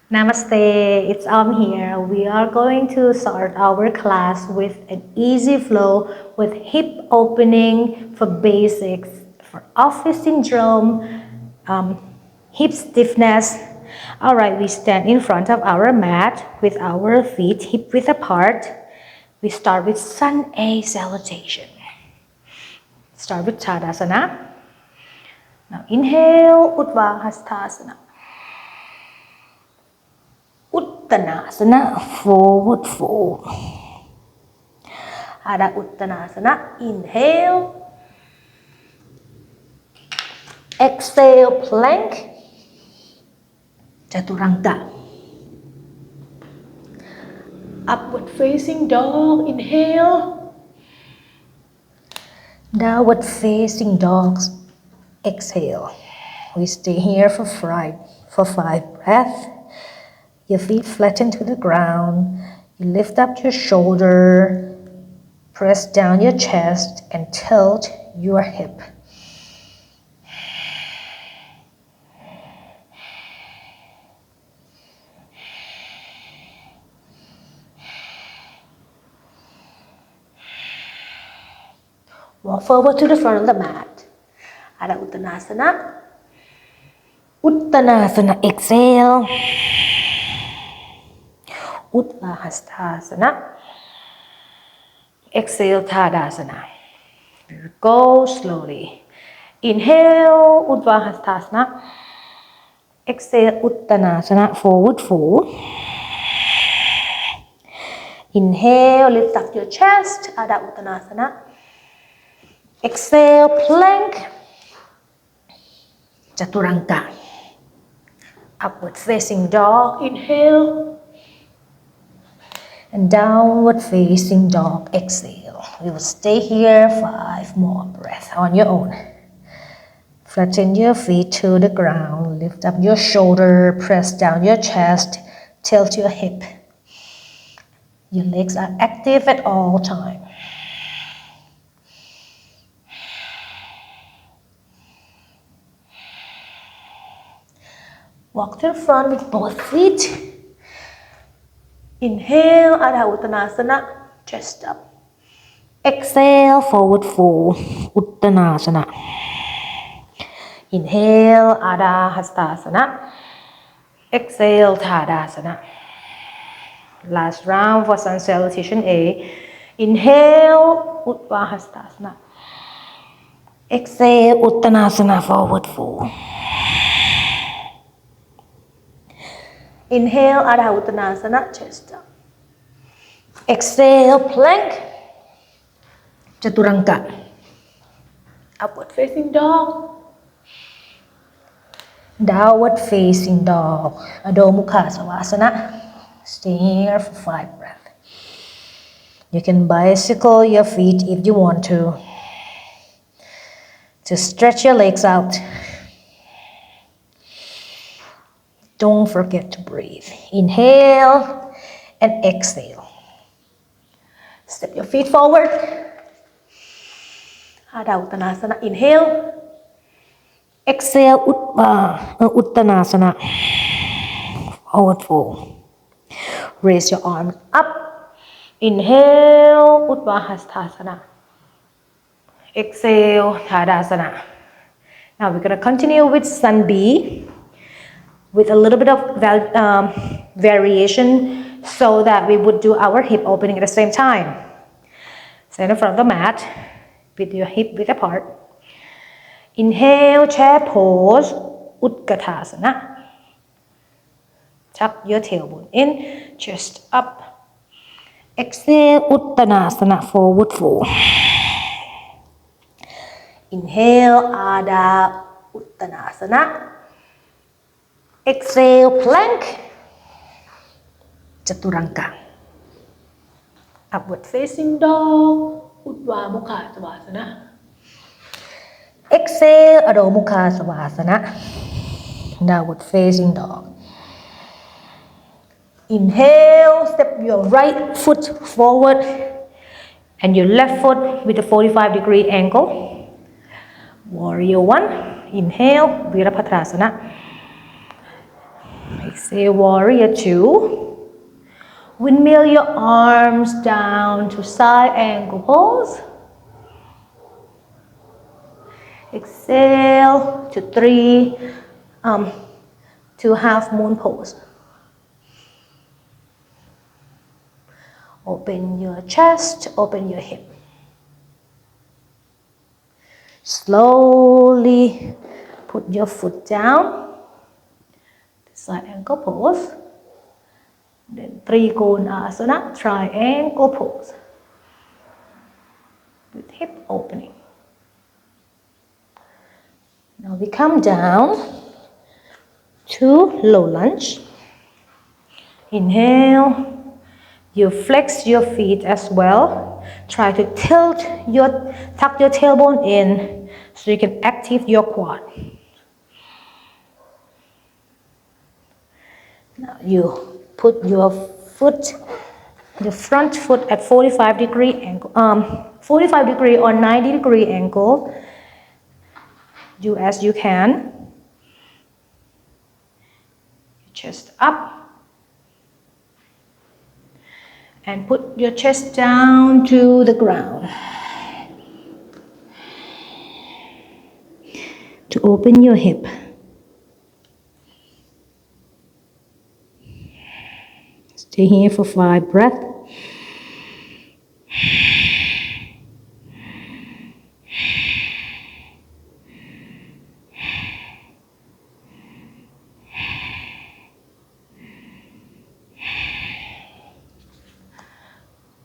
Namaste, it's here. We are going to start our class with an easy flow with hip opening for basics, for office syndrome, hip stiffness. Alright, we stand in front of our mat with our feet hip width apart. We start with Sun A salutation. Start with Tadasana. Now inhale, Uddhva Hastasana. Uttanasana, forward fold. Adha Uttanasana, inhale. Exhale, plank. Chaturanga. Upward facing dog, inhale. Downward facing dogs, exhale. We stay here for 5 breaths. Your feet flatten to the ground. You lift up your shoulder, press down your chest, and tilt your hip. Walk forward to the front of the mat. Adha Uttanasana. Uttanasana, exhale. Uddhva Hastasana. Exhale, Tadasana. Go slowly. Inhale, Uddhva Hastasana. Exhale, Uttanasana, forward fold. Inhale, lift up your chest, Adha Uttanasana. Exhale, plank. Chaturanga. Upward facing dog, inhale. And downward facing dog, exhale. We will stay here 5 more breaths on your own. Flatten your feet to the ground, lift up your shoulder, press down your chest, tilt your hip. Your legs are active at all times. Walk to the front with both feet. Inhale, Adha Uttanasana, chest up. Exhale, forward fold, Uttanasana. Inhale, Adha Hastasana. Exhale, Tadasana. Last round for Sun Salutation A. Inhale, Uddhva Hastasana. Exhale, Uttanasana, forward fold. Inhale, Adha Uttanasana, chest up. Exhale, plank. Chaturanga. Upward facing dog. Downward facing dog. Adho Mukha Savasana. Stay here for 5 breaths. You can bicycle your feet if you want to stretch your legs out. Don't forget to breathe. Inhale and exhale. Step your feet forward. Adha Uttanasana. Inhale. Exhale, Uttanasana. Forward fold. Raise your arms up. Inhale, Uddhva Hastasana. Exhale, Tadasana. Now we're going to continue with Sun B with a little bit of variation so that we would do our hip opening at the same time. Stand in front of the mat with your hip width apart. Inhale, chair pose, Utkatasana. Tuck your tailbone in, chest up. Exhale, Uttanasana, forward fold. Inhale, Adha Uttanasana. Exhale, plank. Chaturanga. Upward facing dog, Uddhva Mukha Savasana. Exhale, Adho Mukha Savasana. Downward facing dog. Inhale, step your right foot forward and your left foot with a 45-degree angle. Warrior 1. Inhale, Virabhadrasana. Say warrior two. Windmill your arms down to side angle pose. Exhale to three, to half moon pose. Open your chest, open your hip. Slowly put your foot down, side ankle pose. Then Trikonasana, triangle pose with hip opening. Now we come down to low lunge. Inhale. You flex your feet as well. Try to tuck your tailbone in so you can activate your quad. Now you put your front foot at 45-degree angle, 45-degree or 90-degree angle. Do as you can. Chest up. And put your chest down to the ground. To open your hip. Stay here for 5 breaths.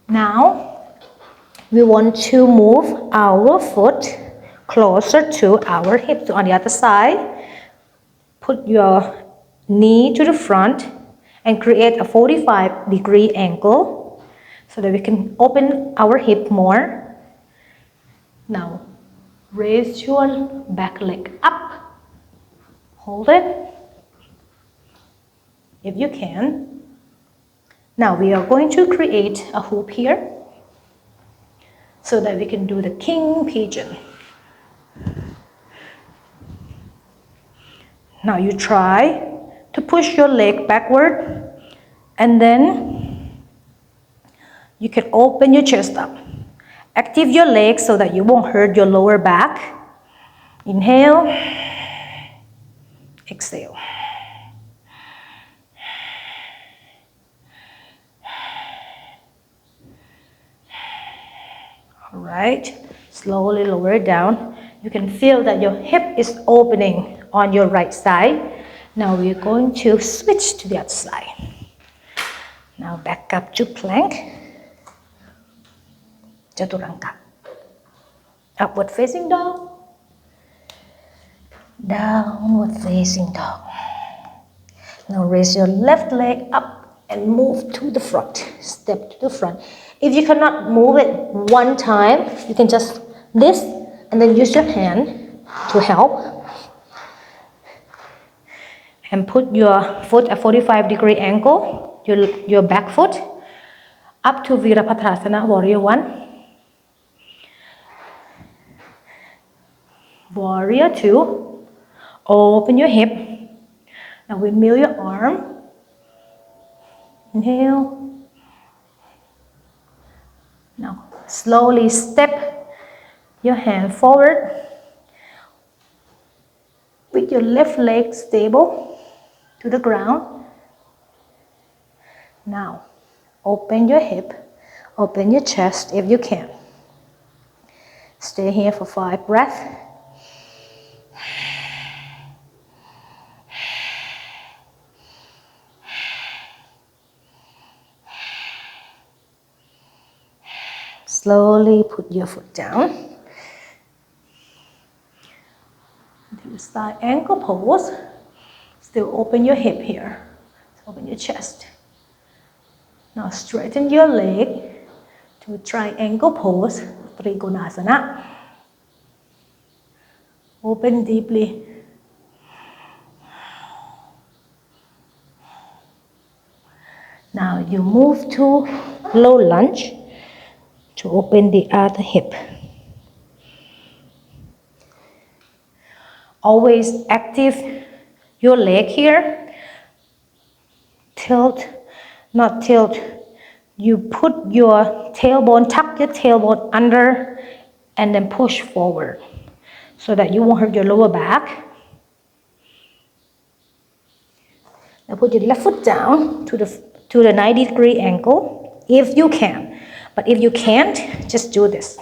Now, we want to move our foot closer to our hip. So on the other side, put your knee to the front and create a 45-degree angle so that we can open our hip more. Now, raise your back leg up. Hold it, if you can. Now we are going to create a hoop here so that we can do the king pigeon. Now you try to push your leg backward and then you can open your chest up. Active your legs so that you won't hurt your lower back. Inhale, exhale. Alright, slowly lower it down. You can feel that your hip is opening on your right side. Now we're going to switch to the other side. Now back up to plank. Chaturanga. Upward facing dog. Downward facing dog. Now raise your left leg up and move to the front. Step to the front. If you cannot move it one time, you can just this and then use your hand to help. And put your foot at 45-degree angle, your back foot, up to Virabhadrasana, warrior one. Warrior two. Open your hip. Now windmill your arm. Inhale. Now slowly step your hand forward with your left leg stable to the ground. Now open your hip, open your chest if you can. Stay here for 5 breaths. Slowly put your foot down. Do side ankle pose. Still open your hip here. Open your chest. Now straighten your leg to triangle pose, Trikonasana. Open deeply. Now you move to low lunge to open the other hip. Always active your leg here. tilt, not tilt. You put your tailbone, tuck your tailbone under and then push forward so that you won't hurt your lower back. Now put your left foot down to the 90-degree angle if you can. But if you can't, just do this.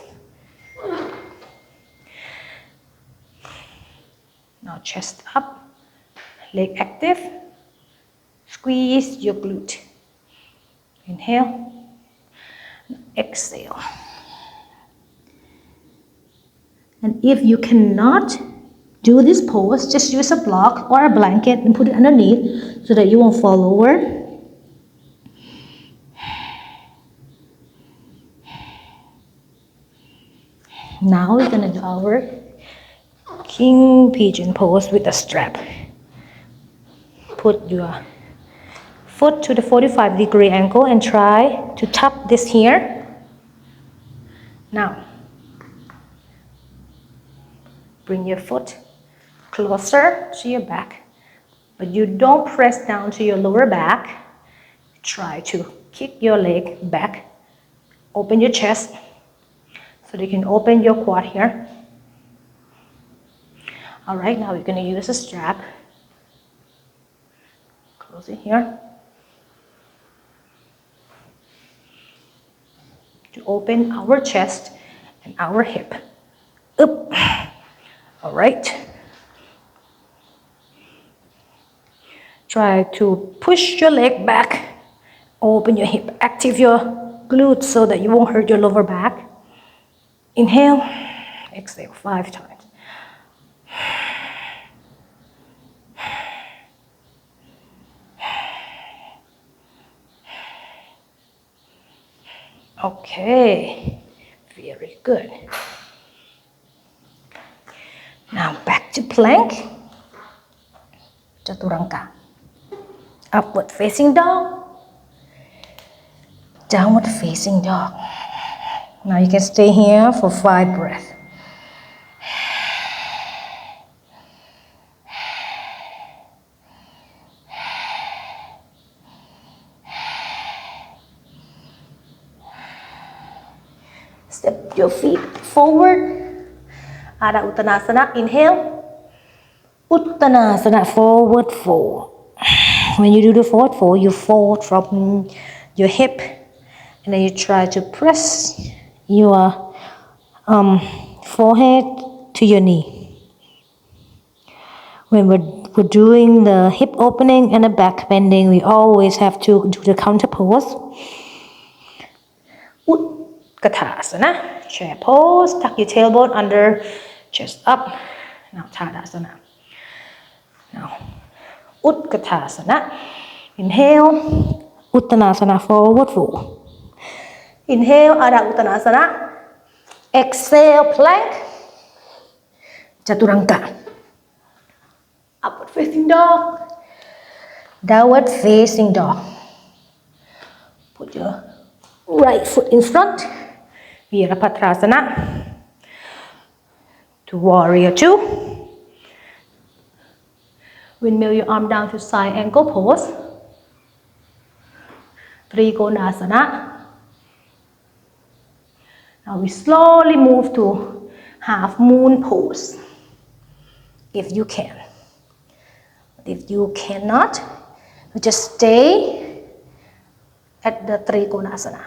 Now chest up, leg active. Squeeze your glute. Inhale, exhale. And if you cannot do this pose, just use a block or a blanket and put it underneath so that you won't fall over. Now we're gonna do our king pigeon pose with a strap. Put your foot to the 45-degree angle and try to tap this here. Now, bring your foot closer to your back, but you don't press down to your lower back. Try to kick your leg back. Open your chest so that you can open your quad here. All right, now we're going to use a strap. Close it here. To open our chest and our hip. Up. All right. Try to push your leg back. Open your hip. Active your glutes so that you won't hurt your lower back. Inhale. Exhale 5 times. Okay, very good. Now back to plank. Chaturanga. Upward facing dog. Downward facing dog. Now you can stay here for 5 breaths. Step your feet forward. Adha Uttanasana. Inhale. Uttanasana. Forward fold. When you do the forward fold, you fold from your hip, and then you try to press your forehead to your knee. When we're doing the hip opening and the back bending, we always have to do the counter pose. Utkatasana, chair pose, tuck your tailbone under, chest up. Now Tadasana. Now Utkatasana. Inhale, Uttanasana, forward fold. Inhale, Adha Uttanasana. Exhale, plank. Chaturanga. Upward facing dog. Downward facing dog. Put your right foot in front. Virabhadrasana. To warrior 2. Windmill your arm down to side ankle pose. Trikonasana. Now we slowly move to half moon pose, if you can. If you cannot, you just stay at the Trikonasana.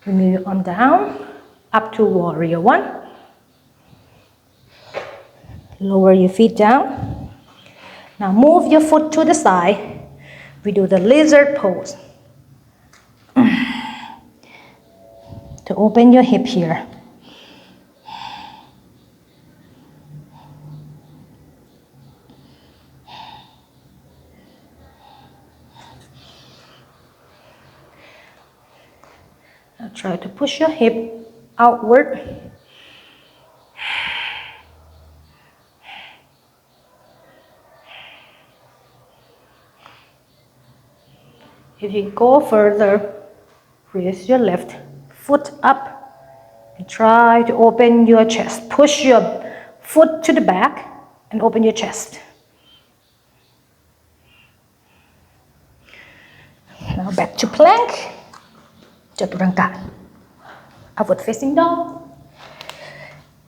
Move your arm down, up to warrior 1. Lower your feet down. Now move your foot to the side. We do the lizard pose. To open your hip here. Now try to push your hip outward. If you go further, raise your left foot up and try to open your chest. Push your foot to the back and open your chest. Now back to plank, chaturanga, upward facing dog,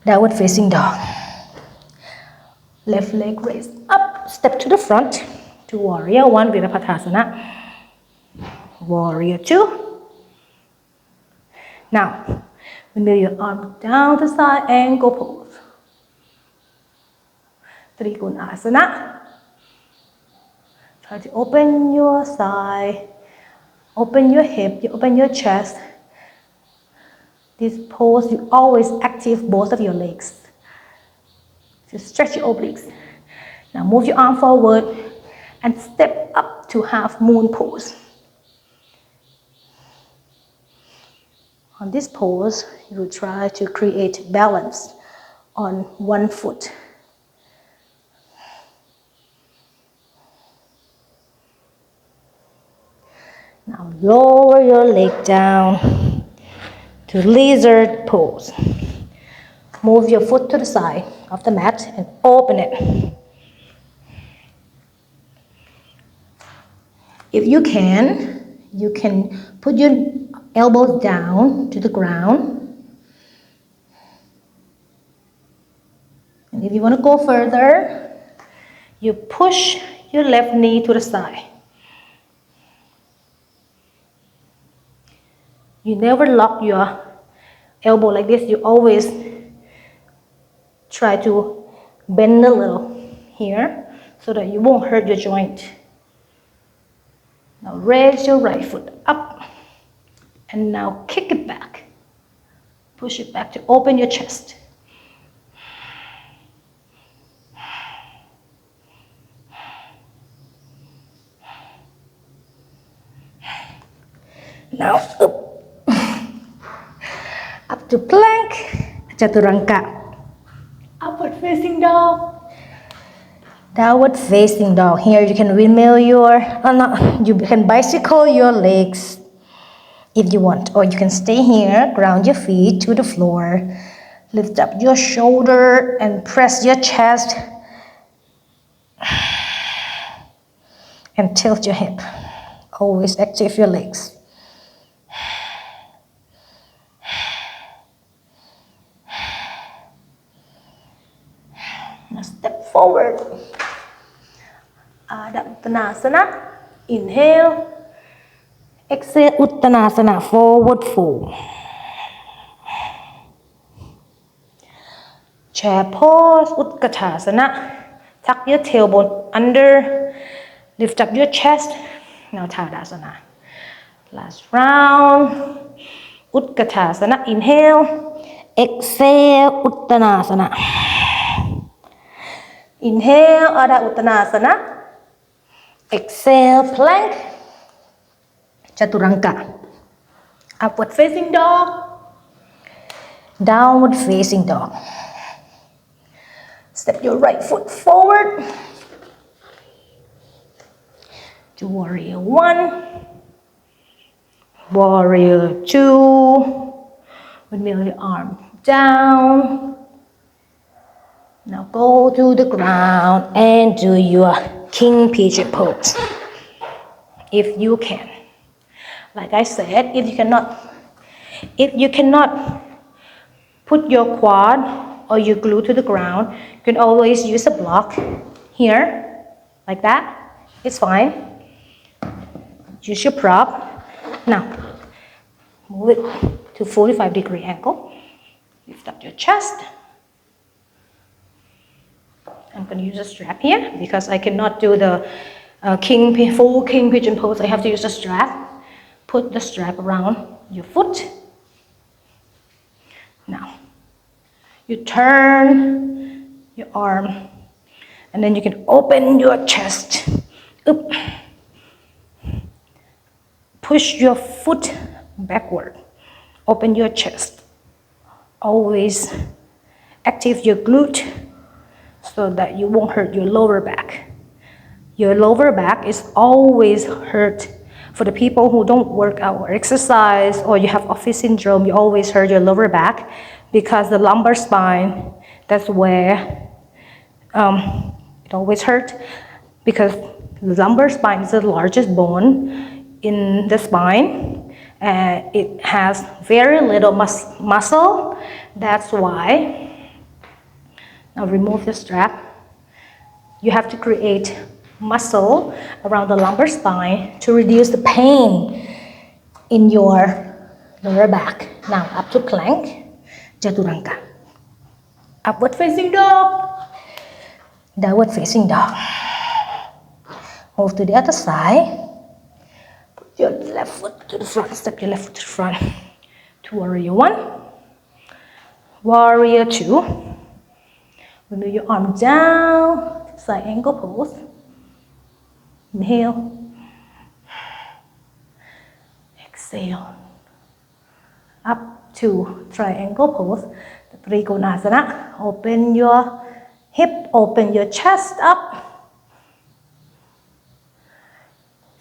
downward facing dog. Left leg raised up, step to the front to warrior 1, Virabhadrasana, warrior 2. Now, windmill your arm down the side, ankle pose. Trikonasana. Try to open your thigh, open your hip, you open your chest. This pose, you always active both of your legs. Just stretch your obliques. Now move your arm forward and step up to half moon pose. On this pose, you will try to create balance on one foot. Now lower your leg down to lizard pose. Move your foot to the side of the mat and open it. If you can put your elbows down to the ground. And if you want to go further, you push your left knee to the side. You never lock your elbow like this. You always try to bend a little here so that you won't hurt your joint. Now raise your right foot up and now kick it back. Push it back to open your chest. Now up to plank, chaturanga. Upward facing dog, downward facing dog. Here you can windmill you can bicycle your legs if you want, or you can stay here, ground your feet to the floor, lift up your shoulder and press your chest and tilt your hip. Always active your legs. Now step forward. Adha Uttanasana. Inhale. Exhale, Uttanasana, forward fold. Chair pose, Utkatasana. Tuck your tailbone under. Lift up your chest. Now Tadasana. Last round. Utkatasana. Inhale. Exhale, Uttanasana. Inhale, Adha Uttanasana. Exhale, plank. Chaturanga. Upward facing dog. Downward facing dog. Step your right foot forward. To warrior 1. Warrior 2. Windmill your arm down. Now go to the ground and do your king pigeon pose. If you can. Like I said, if you cannot put your quad or your glute to the ground, you can always use a block here, like that. It's fine. Use your prop. Now, move it to 45-degree angle. Lift up your chest. I'm going to use a strap here because I cannot do the full king pigeon pose. I have to use a strap. Put the strap around your foot. Now, you turn your arm and then you can open your chest. Oop. Push your foot backward. Open your chest. Always active your glute so that you won't hurt your lower back. Your lower back is always hurt. For the people who don't work out or exercise, or you have office syndrome, you always hurt your lower back because the lumbar spine, that's where it always hurts because the lumbar spine is the largest bone in the spine and it has very little muscle. That's why. Now remove the strap. You have to create muscle around the lumbar spine to reduce the pain in your lower back. Now up to plank, Chaturanga. Upward facing dog, downward facing dog. Move to the other side. Put your left foot to the front, step your left foot to the front. To warrior one, warrior two. Move your arm down, side angle pose. Inhale, exhale. Up to triangle pose, the Trikonasana. Open your hip, open your chest up.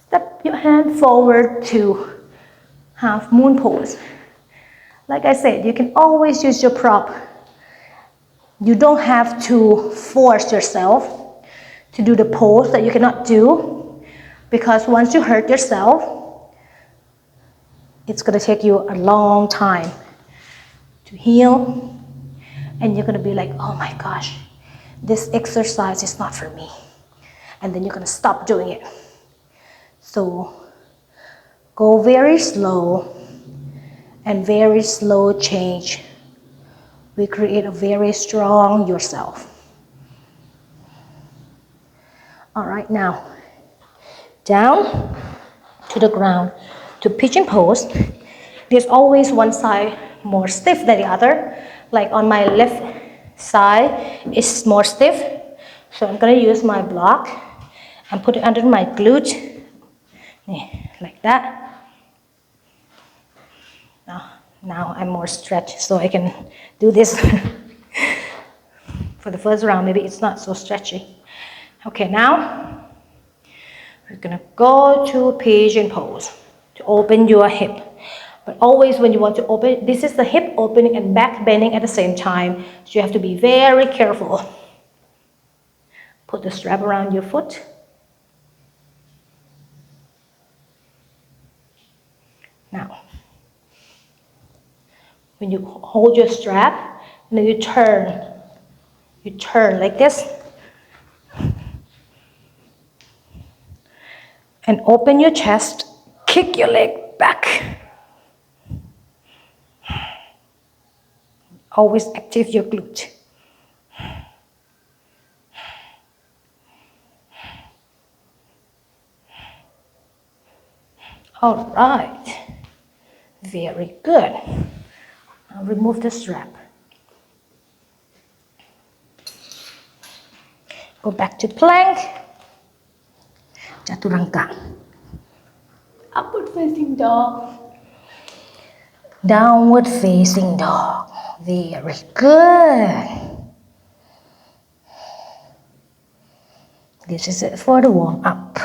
Step your hand forward to half moon pose. Like I said, you can always use your prop. You don't have to force yourself to do the pose that you cannot do, because once you hurt yourself, it's going to take you a long time to heal, and you're going to be like, oh my gosh, this exercise is not for me, and then you're going to stop doing it. So go very slow and very slow change. We create a very strong yourself. All right, now down to the ground to pigeon pose. There's always one side more stiff than the other. Like on my left side is more stiff, so I'm going to use my block and put it under my glute. Like that. Now I'm more stretched, so I can do this. For the first round, maybe it's not so stretchy. Okay, now we're gonna go to pigeon pose to open your hip. But always when you want to open, this is the hip opening and back bending at the same time, so you have to be very careful. Put the strap around your foot. Now, when you hold your strap, and then you turn like this, and open your chest, kick your leg back. Always active your glute. All right. Very good. Now remove the strap. Go back to plank. Chaturanga. Upward facing dog. Downward facing dog. Very good. This is it for the warm up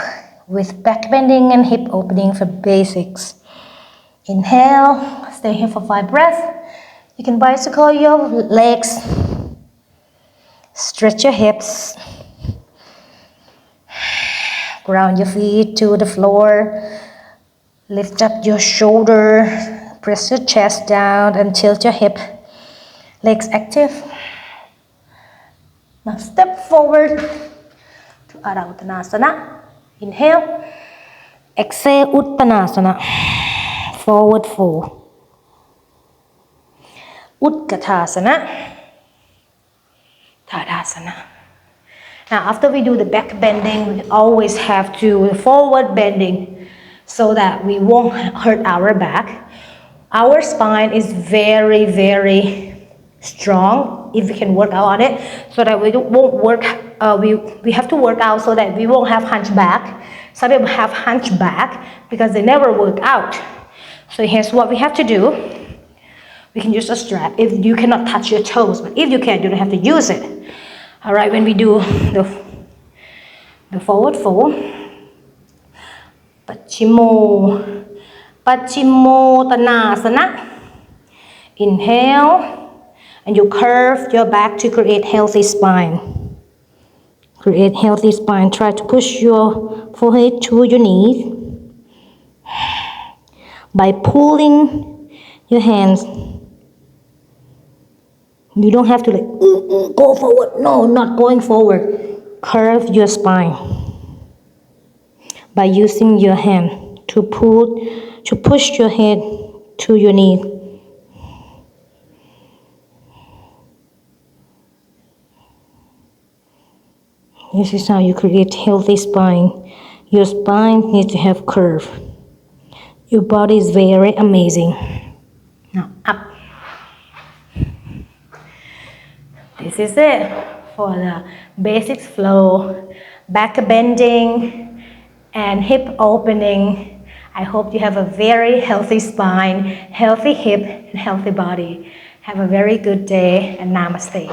with back bending and hip opening for basics. Inhale, stay here for 5 breaths. You can bicycle your legs, stretch your hips, ground your feet to the floor, lift up your shoulder, press your chest down and tilt your hip, legs active. Now step forward to Ardha Uttanasana. Inhale, exhale Uttanasana. Forward fold. Utkatasana. Tadasana. Now after we do the back bending, we always have to forward bending so that we won't hurt our back. Our spine is very, very strong if we can work out on it, so that we won't work, we have to work out so that we won't have hunchback. Some people have hunchback because they never work out. So here's what we have to do. We can use a strap if you cannot touch your toes, but if you can, you don't have to use it. All right, when we do the forward fold, Paschimottanasana. Inhale, and you curve your back to create healthy spine. Create healthy spine. Try to push your forehead to your knees by pulling your hands. You don't have to go forward. No, not going forward. Curve your spine by using your hand to push your head to your knee. This is how you create healthy spine. Your spine needs to have curve. Your body is very amazing. Now up. This is it for the basics flow, back bending and hip opening. I hope you have a very healthy spine, healthy hip, and healthy body. Have a very good day and namaste.